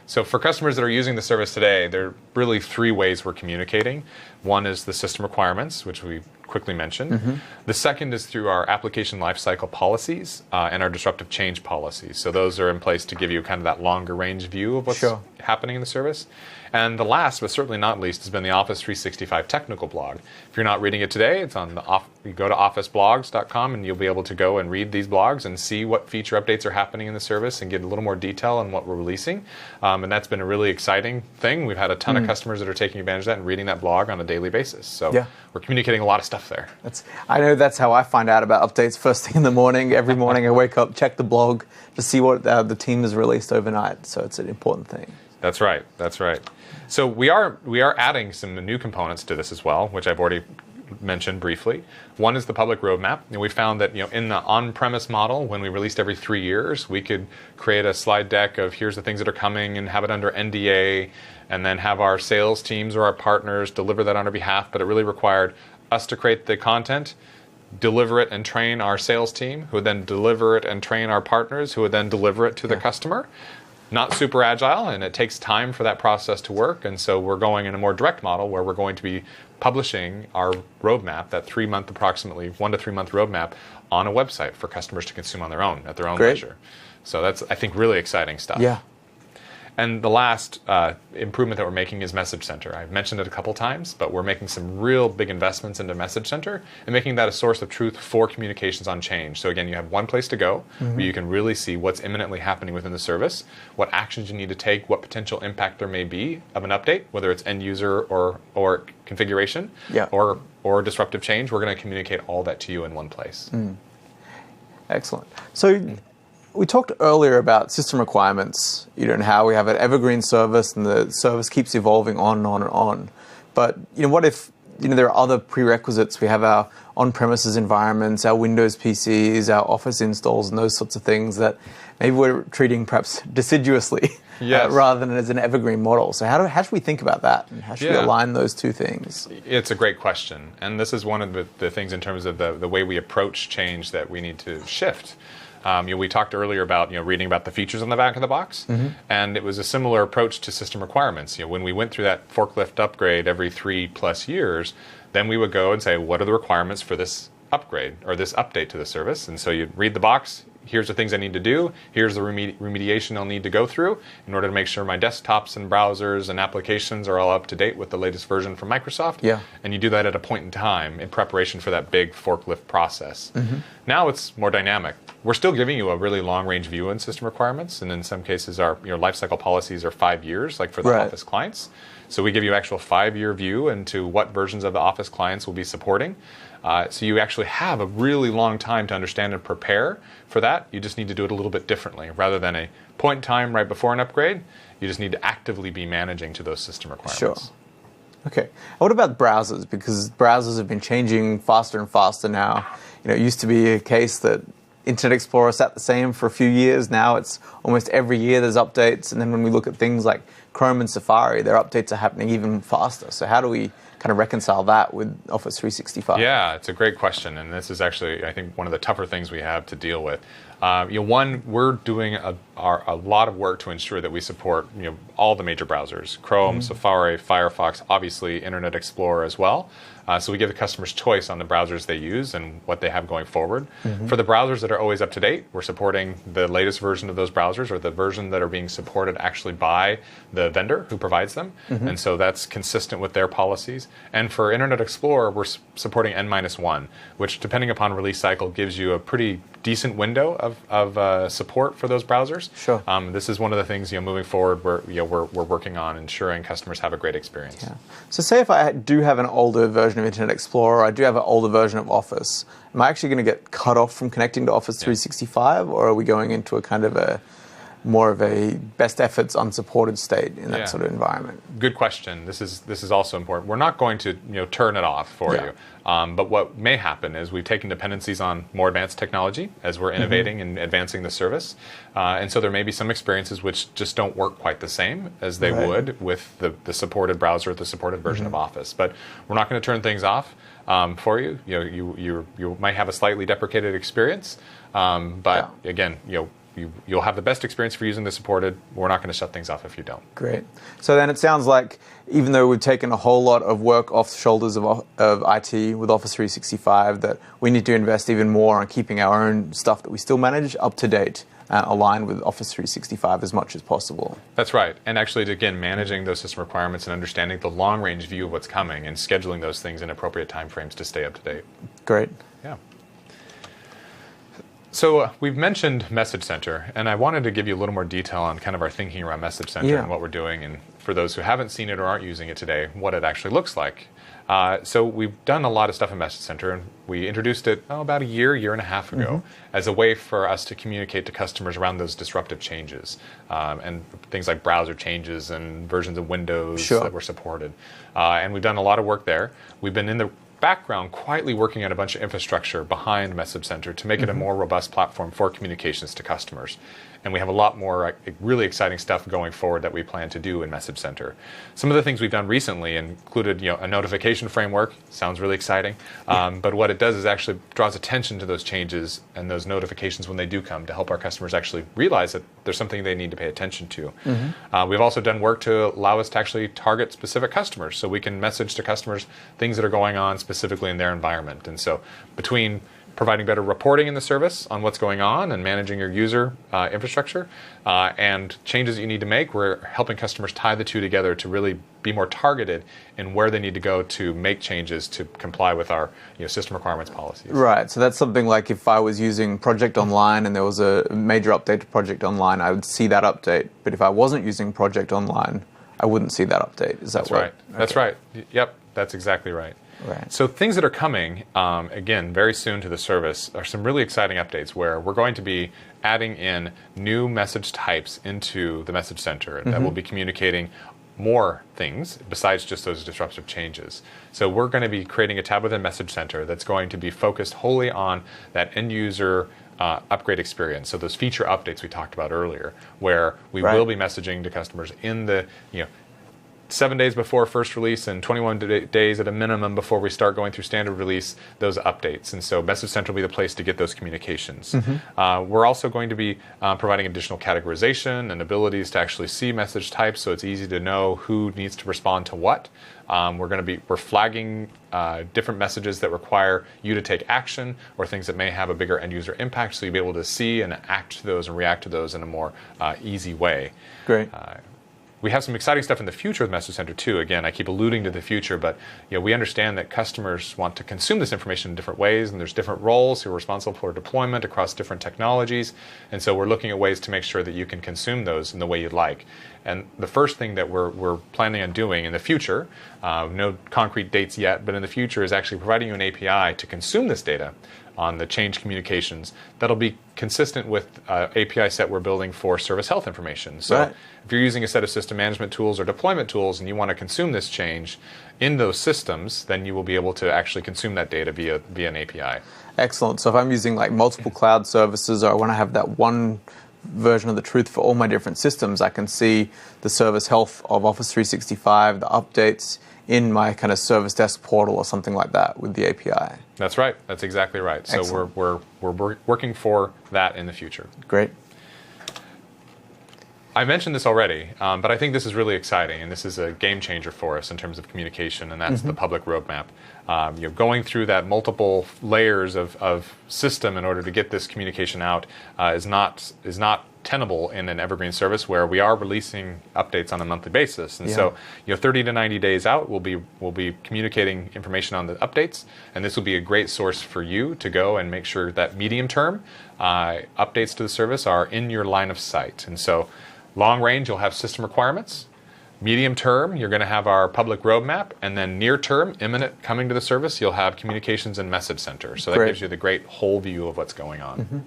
So for customers that are using the service today, there are really three ways we're communicating. One is the system requirements, which we quickly mentioned. The second is through our application lifecycle policies and our disruptive change policies. So those are in place to give you kind of that longer range view of what's happening in the service. And the last, but certainly not least, has been the Office 365 technical blog. If you're not reading it today, it's on you go to officeblogs.com and you'll be able to go and read these blogs and see what feature updates are happening in the service and get a little more detail on what we're releasing. And that's been a really exciting thing. We've had a ton of customers that are taking advantage of that and reading that blog on a daily basis. So we're communicating a lot of stuff there. I know that's how I find out about updates first thing in the morning. Every morning I wake up, check the blog to see what the team has released overnight. So it's an important thing. That's right. That's right. So we are adding some new components to this as well, which I've already mentioned briefly. One is the public roadmap. And we found that in the on-premise model, when we released every 3 years, we could create a slide deck of here's the things that are coming and have it under NDA, and then have our sales teams or our partners deliver that on our behalf. But it really required us to create the content, deliver it and train our sales team, who would then deliver it and train our partners, who would then deliver it to the customer. Not super agile, and it takes time for that process to work. And so we're going in a more direct model where we're going to be publishing our roadmap, that 3-month, approximately 1 to 3 month roadmap, on a website for customers to consume on their own, at their own leisure. So that's, I think, really exciting stuff. Yeah. And the last improvement that we're making is Message Center. I've mentioned it a couple times, but we're making some real big investments into Message Center and making that a source of truth for communications on change. So again, you have one place to go where you can really see what's imminently happening within the service, what actions you need to take, what potential impact there may be of an update, whether it's end user or configuration or disruptive change. We're going to communicate all that to you in one place. Excellent. So we talked earlier about system requirements, and how we have an evergreen service and the service keeps evolving on and on and on. But what if there are other prerequisites? We have our on-premises environments, our Windows PCs, our Office installs, and those sorts of things that maybe we're treating perhaps deciduously rather than as an evergreen model. So how should we think about that? And how should we align those two things? It's a great question. And this is one of the things in terms of the way we approach change that we need to shift. We talked earlier about reading about the features on the back of the box, and it was a similar approach to system requirements. When we went through that forklift upgrade every 3+ years, then we would go and say, what are the requirements for this upgrade or this update to the service? And so you'd read the box. Here's the things I need to do. Here's the remediation I'll need to go through in order to make sure my desktops and browsers and applications are all up to date with the latest version from Microsoft. Yeah. And you do that at a point in time in preparation for that big forklift process. Now it's more dynamic. We're still giving you a really long-range view in system requirements, and in some cases our lifecycle policies are 5 years, like for the Office clients. So we give you actual 5-year view into what versions of the Office clients will be supporting. So you actually have a really long time to understand and prepare for that. You just need to do it a little bit differently. Rather than a point in time right before an upgrade, you just need to actively be managing to those system requirements. Sure. Okay. What about browsers? Because browsers have been changing faster and faster now. It used to be a case that Internet Explorer sat the same for a few years. Now it's almost every year there's updates. And then when we look at things like Chrome and Safari, their updates are happening even faster. So how do we kind of reconcile that with Office 365? Yeah, it's a great question. And this is actually, I think, one of the tougher things we have to deal with. One, we're doing a lot of work to ensure that we support all the major browsers, Chrome, Safari, Firefox, obviously Internet Explorer as well. So we give the customers choice on the browsers they use and what they have going forward. For the browsers that are always up to date, we're supporting the latest version of those browsers, or the version that are being supported actually by the vendor who provides them. And so that's consistent with their policies. And for Internet Explorer, we're supporting N-1, which, depending upon release cycle, gives you a pretty decent window of support for those browsers. Sure. This is one of the things moving forward we're working on ensuring customers have a great experience. Yeah. So say if I do have an older version of Internet Explorer, I do have an older version of Office, am I actually going to get cut off from connecting to Office 365, or are we going into a kind of more of a best efforts unsupported state in that sort of environment? Good question. This is also important. We're not going to turn it off for you. But what may happen is we've taken dependencies on more advanced technology as we're innovating and advancing the service. And so there may be some experiences which just don't work quite the same as they would with the supported browser, the supported version of Office. But we're not going to turn things off for you. You might have a slightly deprecated experience, but again, you'll have the best experience for using the supported. We're not going to shut things off if you don't. Great. So then it sounds like even though we've taken a whole lot of work off the shoulders of IT with Office 365, that we need to invest even more on keeping our own stuff that we still manage up to date, aligned with Office 365 as much as possible. That's right. And actually, again, managing those system requirements and understanding the long-range view of what's coming and scheduling those things in appropriate timeframes to stay up to date. Great. Yeah. So we've mentioned Message Center, and I wanted to give you a little more detail on kind of our thinking around Message Center and what we're doing, and for those who haven't seen it or aren't using it today, what it actually looks like. So we've done a lot of stuff in Message Center, and we introduced it about a year and a half ago as a way for us to communicate to customers around those disruptive changes and things like browser changes and versions of Windows that were supported. And we've done a lot of work there. We've been in the background quietly working on a bunch of infrastructure behind Message Center to make it a more robust platform for communications to customers. And we have a lot more really exciting stuff going forward that we plan to do in Message Center. Some of the things we've done recently included a notification framework. Sounds really exciting. But what it does is actually draws attention to those changes and those notifications when they do come to help our customers actually realize that there's something they need to pay attention to. We've also done work to allow us to actually target specific customers, so we can message to customers things that are going on specifically in their environment. And so between providing better reporting in the service on what's going on and managing your user infrastructure and changes that you need to make, we're helping customers tie the two together to really be more targeted in where they need to go to make changes to comply with our system requirements policies. Right, so that's something like if I was using Project Online and there was a major update to Project Online, I would see that update. But if I wasn't using Project Online, I wouldn't see that update. Is that right? Okay. That's right. Yep, that's exactly right. Right. So things that are coming, again, very soon to the service are some really exciting updates where we're going to be adding in new message types into the Message Center that will be communicating more things besides just those disruptive changes. So we're going to be creating a tab within Message Center that's going to be focused wholly on that end user upgrade experience. So those feature updates we talked about earlier, where we will be messaging to customers in the 7 days before first release and 21 days at a minimum before we start going through standard release, those updates. And so Message Center will be the place to get those communications. We're also going to be providing additional categorization and abilities to actually see message types, so it's easy to know who needs to respond to what. We're flagging different messages that require you to take action or things that may have a bigger end user impact, so you'll be able to see and act to those and react to those in a more easy way. Great. We have some exciting stuff in the future with Message Center too. Again, I keep alluding to the future, but we understand that customers want to consume this information in different ways, and there's different roles who are responsible for deployment across different technologies. And so we're looking at ways to make sure that you can consume those in the way you'd like. And the first thing that we're planning on doing in the future, no concrete dates yet, but in the future is actually providing you an API to consume this data on the change communications that'll be consistent with API set we're building for service health information. So if you're using a set of system management tools or deployment tools and you want to consume this change in those systems, then you will be able to actually consume that data via an API. Excellent. So if I'm using like multiple cloud services, or I want to have that one version of the truth for all my different systems, I can see the service health of Office 365, the updates in my kind of service desk portal or something like that with the API. That's right. That's exactly right. Excellent. So we're working for that in the future. Great. I mentioned this already, but I think this is really exciting, and this is a game changer for us in terms of communication, and that's the public roadmap. Going through that multiple layers of system in order to get this communication out is not tenable in an evergreen service where we are releasing updates on a monthly basis. And so 30 to 90 days out, we'll be communicating information on the updates, and this will be a great source for you to go and make sure that medium term updates to the service are in your line of sight. And so long range, you'll have system requirements. Medium term, you're going to have our public roadmap, and then near term, imminent coming to the service, you'll have communications and Message Center. So that gives you the great whole view of what's going on.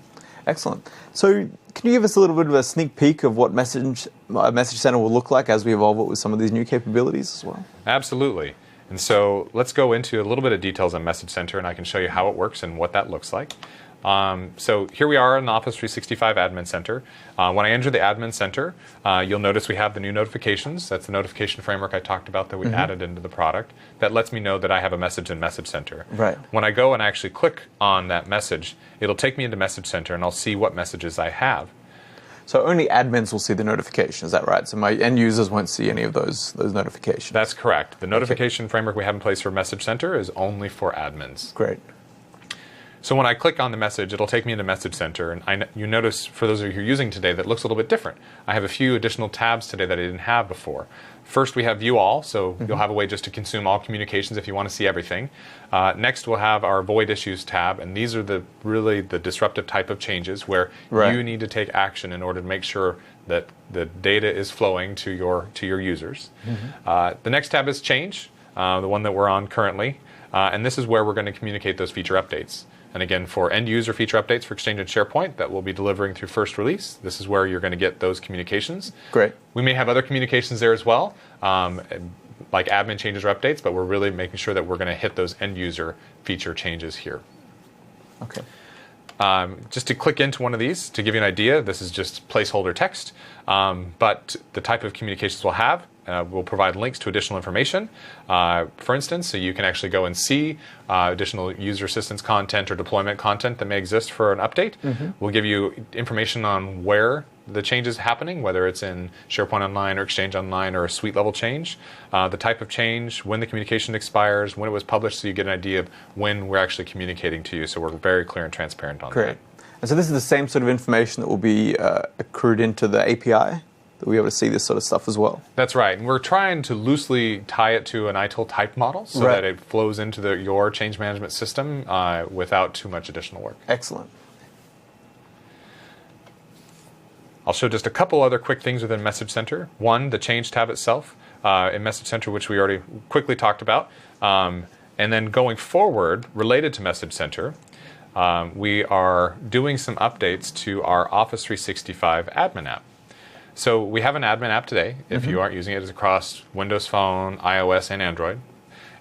Excellent. So can you give us a little bit of a sneak peek of what Message Center will look like as we evolve it with some of these new capabilities as well? Absolutely. And so let's go into a little bit of details on Message Center, and I can show you how it works and what that looks like. So here we are in the Office 365 Admin Center. When I enter the Admin Center, you'll notice we have the new notifications. That's the notification framework I talked about that we added into the product. That lets me know that I have a message in Message Center. Right. When I go and actually click on that message, it'll take me into Message Center, and I'll see what messages I have. So only admins will see the notification, is that right? So my end users won't see any of those notifications? That's correct. The notification framework we have in place for Message Center is only for admins. Great. So when I click on the message, it'll take me into Message Center, and you notice, for those of you who are using today, that looks a little bit different. I have a few additional tabs today that I didn't have before. First, we have View All, so you'll have a way just to consume all communications if you want to see everything. Next, we'll have our Void Issues tab, and these are really the disruptive type of changes where you need to take action in order to make sure that the data is flowing to your users. The next tab is Change, the one that we're on currently, and this is where we're going to communicate those feature updates. And again, for end user feature updates for Exchange and SharePoint that we'll be delivering through first release, this is where you're going to get those communications. Great. We may have other communications there as well. like admin changes or updates, but we're really making sure that we're going to hit those end user feature changes here. Okay. Just to click into one of these to give you an idea, this is just placeholder text, but the type of communications we'll have, we'll provide links to additional information, for instance, so you can actually go and see additional user assistance content or deployment content that may exist for an update. We'll give you information on where the change is happening, whether it's in SharePoint Online or Exchange Online or a suite level change, the type of change, when the communication expires, when it was published, so you get an idea of when we're actually communicating to you. So we're very clear and transparent on that. Great. And so this is the same sort of information that will be accrued into the API? That we'll be able to see this sort of stuff as well? That's right. And we're trying to loosely tie it to an ITIL type model so that it flows into your change management system without too much additional work. Excellent. I'll show just a couple other quick things within Message Center. One, the Change tab itself in Message Center, which we already quickly talked about. And then going forward, related to Message Center, we are doing some updates to our Office 365 admin app. So we have an admin app today. If you aren't using it, it's across Windows Phone, iOS, and Android.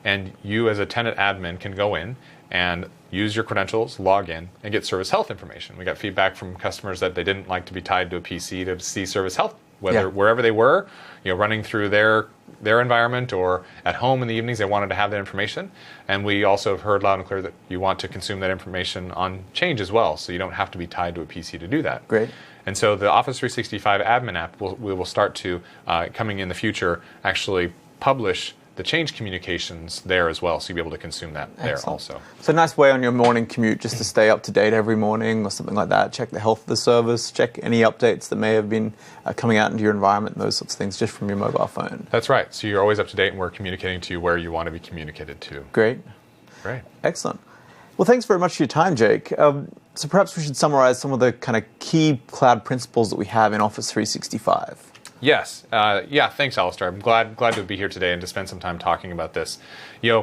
And you as a tenant admin can go in and use your credentials, log in, and get service health information. We got feedback from customers that they didn't like to be tied to a PC to see service health, wherever they were, running through their environment or at home in the evenings, they wanted to have that information. And we also have heard loud and clear that you want to consume that information on Change as well, so you don't have to be tied to a PC to do that. Great. And so the Office 365 admin app, we will start to, coming in the future, actually publish the change communications there as well, so you'll be able to consume that there also. So a nice way on your morning commute just to stay up to date every morning or something like that. Check the health of the service, check any updates that may have been coming out into your environment, and those sorts of things just from your mobile phone. That's right. So you're always up to date and we're communicating to you where you want to be communicated to. Great. Great. Excellent. Well, thanks very much for your time, Jake. So perhaps we should summarize some of the kind of key cloud principles that we have in Office 365. Yes. Thanks, Alistair. I'm glad to be here today and to spend some time talking about this.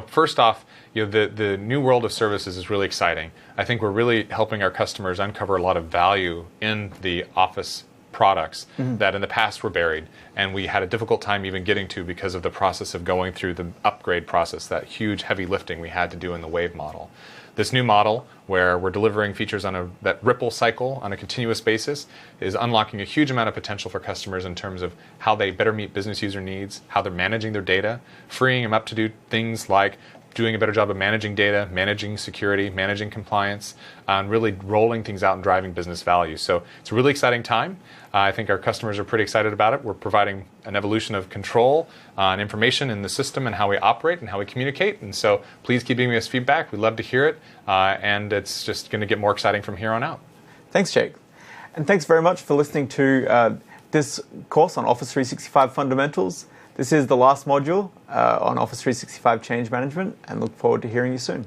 First off, the new world of services is really exciting. I think we're really helping our customers uncover a lot of value in the Office products that in the past were buried and we had a difficult time even getting to because of the process of going through the upgrade process, that huge heavy lifting we had to do in the Wave model. This new model, where we're delivering features on that ripple cycle on a continuous basis, is unlocking a huge amount of potential for customers in terms of how they better meet business user needs, how they're managing their data, freeing them up to do things like doing a better job of managing data, managing security, managing compliance, and really rolling things out and driving business value. So it's a really exciting time. I think our customers are pretty excited about it. We're providing an evolution of control and information in the system and how we operate and how we communicate. And so please keep giving us feedback. We'd love to hear it. And it's just going to get more exciting from here on out. Thanks, Jake. And thanks very much for listening to this course on Office 365 Fundamentals. This is the last module on Office 365 Change Management, and look forward to hearing you soon.